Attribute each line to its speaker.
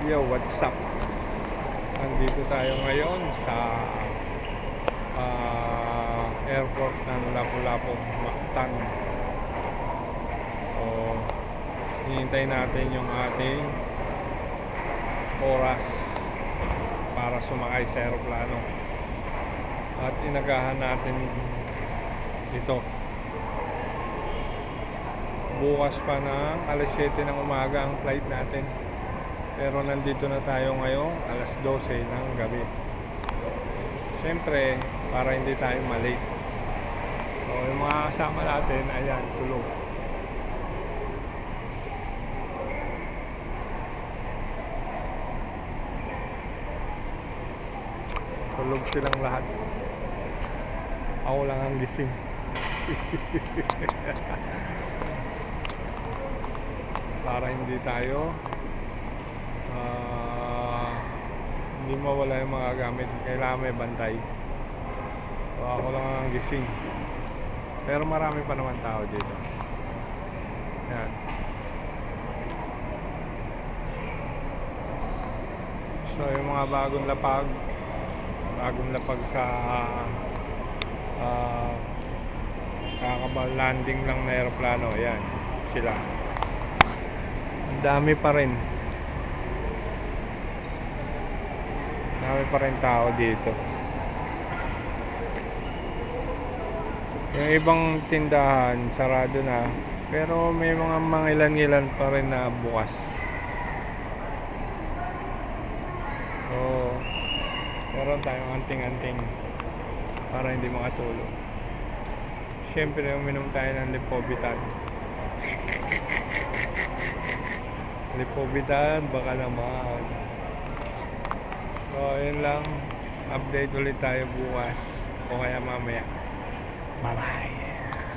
Speaker 1: Yo, what's up? Nandito tayo ngayon sa airport ng Lapu-Lapu, Mactan. So, hinihintay natin yung ating oras para sumakay sa aeroplano. At inagahan natin ito. Bukas pa ng alas 7 ng umaga ang flight natin. Pero nandito na tayo ngayong alas 12 ng gabi. Siyempre, para hindi tayo malate. So, yung mga kasama natin, ayan, tulog. Tulog silang lahat. Ako lang ang gising. Para hindi tayo hindi mawala yung mga gamit. Kailangan may bantay. So, ako lang ang gising. Pero marami pa naman tao dito. Yan. So, yung mga bagong lapag sa kakaba-landing lang na aeroplano. Yan, sila. Ang dami pa rin. Dami pa rin tao dito. Yung ibang tindahan sarado na, pero may mga mangilan-ngilan pa rin na bukas. So, meron tayong anting-anting para hindi makatulog. Siyempre, uminom tayo ng Lipovitan. Lipovitan, baka naman. So, yun lang. Update ulit tayo bukas o kaya mamaya. Bye-bye.